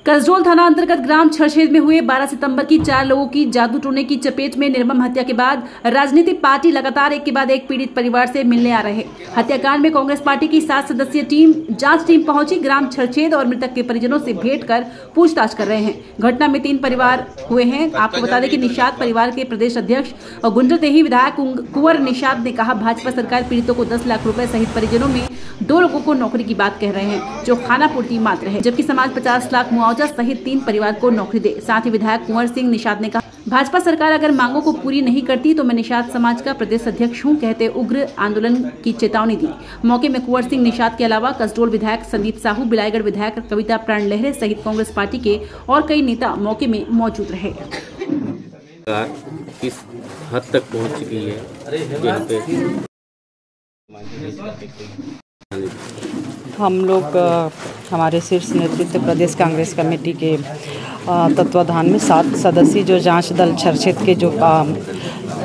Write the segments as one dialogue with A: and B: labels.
A: कसडोल थाना अंतर्गत ग्राम छरछेद में हुए 12 सितंबर की 4 लोगों की जादू टोने की चपेट में निर्मम हत्या के बाद राजनीतिक पार्टी लगातार एक के बाद एक पीड़ित परिवार से मिलने आ रहे हैं। हत्याकांड में कांग्रेस पार्टी की 7 सदस्यीय जांच टीम पहुंची ग्राम छरछेद और मृतक के परिजनों से भेंट कर पूछताछ कर रहे हैं। घटना में 3 परिवार हुए हैं। आपको बता दें कि निषाद परिवार के प्रदेश अध्यक्ष और गुंडरदेही विधायक कुंवर निषाद ने कहा, भाजपा सरकार पीड़ितों को 10 लाख रुपए सहित परिजनों में 2 लोगों को नौकरी की बात कह रहे हैं जो खाना पूर्ति मात्र है, जबकि समाज 50 लाख मुआवजा सहित 3 परिवार को नौकरी दे। साथ ही विधायक कुंवर सिंह निषाद ने कहा, भाजपा सरकार अगर मांगों को पूरी नहीं करती तो मैं निषाद समाज का प्रदेश अध्यक्ष हूं, कहते उग्र आंदोलन की चेतावनी दी। मौके में कुंवर सिंह निषाद के अलावा कसडोल विधायक संदीप साहू, बिलाईगढ़ विधायक कविता प्राण लहरे सहित कांग्रेस पार्टी के और कई नेता मौके में मौजूद रहे।
B: किस हद तक पहुंच चुकी है यहाँ पे?
C: हम लोग हमारे शीर्ष नेतृत्व प्रदेश कांग्रेस कमेटी के तत्वाधान में 7 सदस्यीय जो जांच दल छरछेद के जो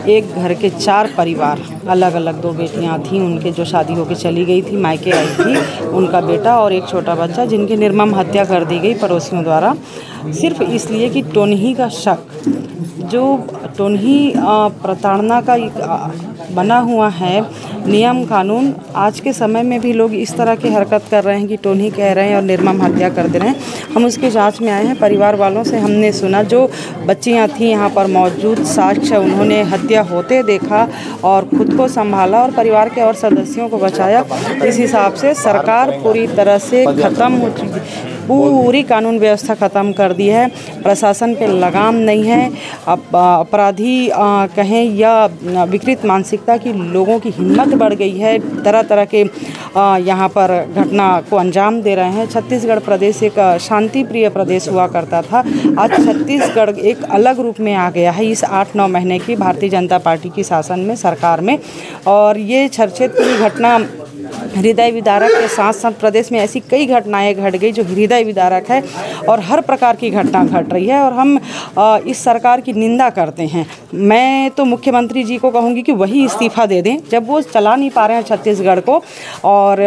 C: एक घर के 4 परिवार, अलग अलग 2 बेटियां थीं, उनके जो शादी होकर चली गई थी, मायके आई थी, उनका बेटा और एक छोटा बच्चा, जिनकी निर्मम हत्या कर दी गई पड़ोसियों द्वारा, सिर्फ इसलिए कि टोनही का शक, जो टोनही प्रताड़ना का बना हुआ है नियम कानून, आज के समय में भी लोग इस तरह की हरकत कर रहे हैं कि टोनही कह रहे हैं और निर्मम हत्या कर दे रहे हैं। हम उसकी जांच में आए हैं। परिवार वालों से हमने सुना, जो बच्चियां थीं यहाँ पर मौजूद, साक्ष्य उन्होंने हत्या होते देखा और खुद को संभाला और परिवार के और सदस्यों को बचाया। इस हिसाब से सरकार पूरी तरह से ख़त्म हो चुकी, पूरी कानून व्यवस्था ख़त्म कर दी है। प्रशासन पे लगाम नहीं है। अपराधी कहें या विकृत मानसिकता की लोगों की हिम्मत बढ़ गई है, तरह तरह के यहाँ पर घटना को अंजाम दे रहे हैं। छत्तीसगढ़ प्रदेश एक शांति प्रिय प्रदेश हुआ करता था, आज छत्तीसगढ़ एक अलग रूप में आ गया है इस 8-9 महीने की भारतीय जनता पार्टी की शासन में, सरकार में। और ये छरछेद की घटना हृदय विदारक के साथ साथ प्रदेश में ऐसी कई घटनाएं घट गई जो हृदय विदारक है और हर प्रकार की घटना घट रही है और हम इस सरकार की निंदा करते हैं। मैं तो मुख्यमंत्री जी को कहूँगी कि वही इस्तीफ़ा दे दें, जब वो चला नहीं पा रहे हैं छत्तीसगढ़ को, और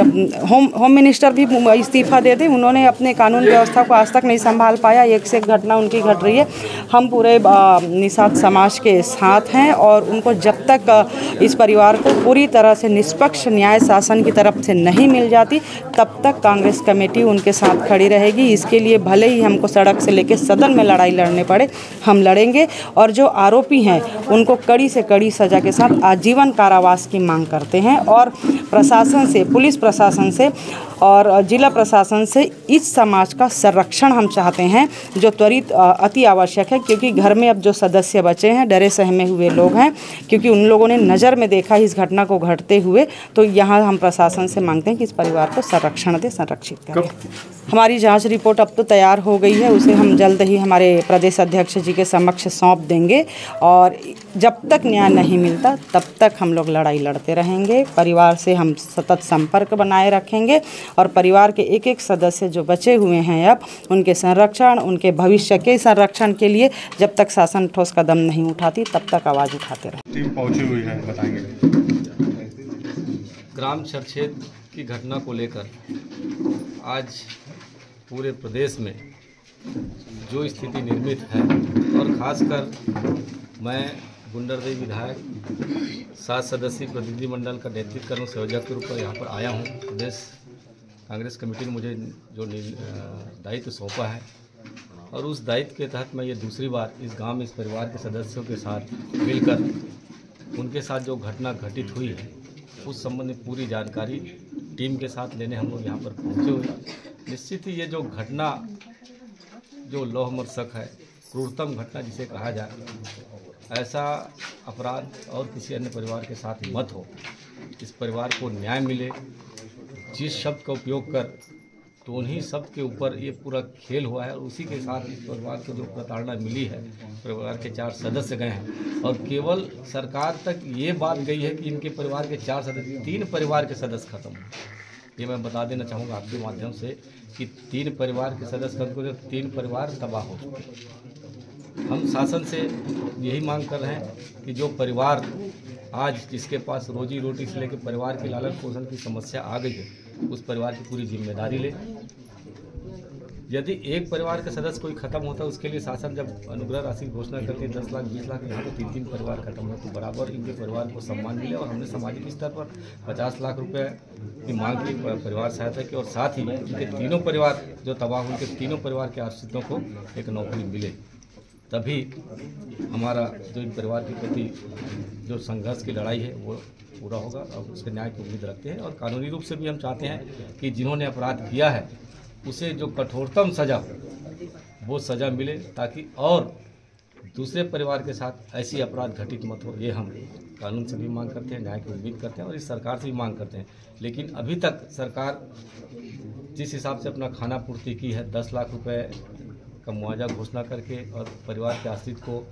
C: होम मिनिस्टर भी इस्तीफ़ा दे दें। उन्होंने अपने कानून व्यवस्था को आज तक नहीं संभाल पाया, एक से एक घटना उनकी घट रही है। हम पूरे निषाद समाज के साथ हैं और उनको जब तक इस परिवार को पूरी तरह से निष्पक्ष न्याय शासन की तरफ से नहीं मिल जाती, तब तक कांग्रेस कमेटी उनके साथ खड़ी रहेगी। इसके लिए भले ही हमको सड़क से लेकर सदन में लड़ाई लड़ने पड़े, हम लड़ेंगे। और जो आरोपी हैं उनको कड़ी से कड़ी सज़ा के साथ आजीवन कारावास की मांग करते हैं और प्रशासन से, पुलिस प्रशासन से और जिला प्रशासन से इस समाज का संरक्षण हम चाहते हैं, जो त्वरित अति आवश्यक है, क्योंकि घर में अब जो सदस्य बचे हैं डरे सहमे हुए लोग हैं, क्योंकि उन लोगों ने नज़र में देखा इस घटना को घटते हुए। तो यहाँ हम प्रशासन से मांगते हैं कि इस परिवार को संरक्षण दे, संरक्षित करें। हमारी जांच रिपोर्ट अब तो तैयार हो गई है, उसे हम जल्द ही हमारे प्रदेश अध्यक्ष जी के समक्ष सौंप देंगे और जब तक न्याय नहीं मिलता तब तक हम लोग लड़ाई लड़ते रहेंगे। परिवार से हम सतत संपर्क बनाए रखेंगे और परिवार के एक एक सदस्य जो बचे हुए हैं अब, उनके संरक्षण, उनके भविष्य के संरक्षण के लिए जब तक शासन ठोस कदम नहीं उठाती तब तक आवाज़ उठाते रहें।
D: टीम पहुंची हुई है, बताएंगे।
B: ग्राम छरछेद की घटना को लेकर आज पूरे प्रदेश में जो स्थिति निर्मित है और ख़ासकर मैं गुंडरदेही विधायक 7 सदस्यीय प्रतिनिधिमंडल का नेतृत्व कर संयोजक के रूप में यहाँ पर आया हूँ। प्रदेश कांग्रेस कमेटी ने मुझे जो दायित्व सौंपा है और उस दायित्व के तहत मैं ये दूसरी बार इस गांव में इस परिवार के सदस्यों के साथ मिलकर उनके साथ जो घटना घटित हुई है उस संबंध में पूरी जानकारी टीम के साथ लेने हम लोग यहाँ पर पहुँचे हुए हैं। निश्चित ही ये जो घटना जो लोहमर्शक है, क्रूरतम घटना जिसे कहा जाए, ऐसा अपराध और किसी अन्य परिवार के साथ मत हो। इस परिवार को न्याय मिले। जिस शब्द का उपयोग कर तो उन्हीं शब्द के ऊपर ये पूरा खेल हुआ है और उसी के साथ इस परिवार को जो प्रताड़ना मिली है, परिवार के 4 सदस्य गए हैं और केवल सरकार तक ये बात गई है कि इनके परिवार के 4 सदस्य, 3 परिवार के सदस्य खत्म हुए। ये मैं बता देना चाहूँगा आपके माध्यम से कि 3 परिवार के सदस्य खत्म हुए, 3 परिवार तबाह हो चुके। हम शासन से यही मांग कर रहे हैं कि जो परिवार आज जिसके पास रोजी रोटी से लेकर परिवार के लालन पोषण की समस्या आ गई है, उस परिवार की पूरी जिम्मेदारी ले। यदि एक परिवार का सदस्य कोई खत्म होता है, उसके लिए शासन जब अनुग्रह राशि की घोषणा करती है 10 लाख 20 लाख, यहाँ तो 3 परिवार खत्म हो, तो बराबर इनके परिवार को सम्मान मिले। और हमने सामाजिक स्तर पर 50 लाख रुपए की मांग की परिवार सहायता की, और साथ ही इनके तीनों परिवार जो तबाह हुए, उनके तीनों परिवार के आश्रितों को एक नौकरी मिले, तभी हमारा जो इन परिवार के प्रति जो संघर्ष की लड़ाई है वो पूरा होगा। और उसके न्याय की उम्मीद रखते हैं, और कानूनी रूप से भी हम चाहते हैं कि जिन्होंने अपराध किया है उसे जो कठोरतम सज़ा वो सज़ा मिले, ताकि और दूसरे परिवार के साथ ऐसी अपराध घटित मत हो। ये हम कानून से भी मांग करते हैं, न्याय की उम्मीद करते हैं, और इस सरकार से भी मांग करते हैं। लेकिन अभी तक सरकार जिस हिसाब से अपना खाना पूर्ति की है, 10 लाख रुपए का मुआवजा घोषणा करके और परिवार के आश्रित को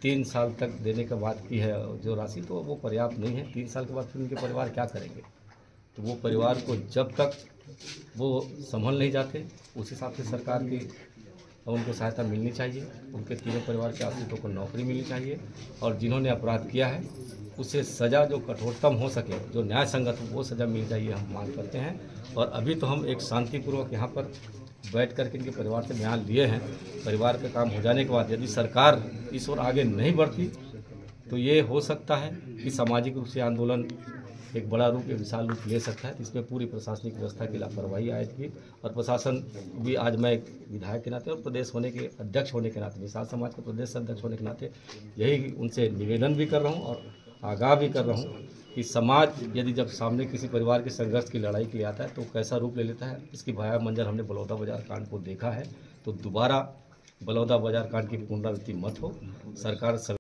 B: 3 साल तक देने के बाद की है जो राशि, तो वो पर्याप्त नहीं है। 3 साल के बाद फिर उनके परिवार क्या करेंगे? तो वो परिवार को जब तक वो संभल नहीं जाते, उस हिसाब से सरकार की उनको सहायता मिलनी चाहिए। उनके तीनों परिवार के आश्रितों को नौकरी मिलनी चाहिए, और जिन्होंने अपराध किया है उसे सज़ा जो कठोरतम हो सके, जो न्याय संगत हो, वो सज़ा मिल जाइए, हम मांग करते हैं। और अभी तो हम एक शांतिपूर्वक यहाँ पर बैठ कर के इनके परिवार से बयान लिए हैं। परिवार का काम हो जाने के बाद यदि सरकार इस ओर आगे नहीं बढ़ती तो ये हो सकता है कि सामाजिक रूप से आंदोलन एक बड़ा रूप, एक विशाल रूप ले सकता है। इसमें पूरी प्रशासनिक व्यवस्था की लापरवाही आएगी, और प्रशासन भी, आज मैं एक विधायक के नाते और प्रदेश होने के अध्यक्ष होने के नाते, विशाल समाज के प्रदेश अध्यक्ष होने के नाते यही उनसे निवेदन भी कर रहा हूँ और आगाह भी कर रहा हूँ कि समाज यदि जब सामने किसी परिवार के संघर्ष की लड़ाई के लिए आता है तो कैसा रूप ले लेता है, इसकी भयावह मंजर हमने बलौदा बाजार कांड को देखा है। तो दोबारा बलौदा बाजार कांड की पुनरावृत्ति मत हो। सरकार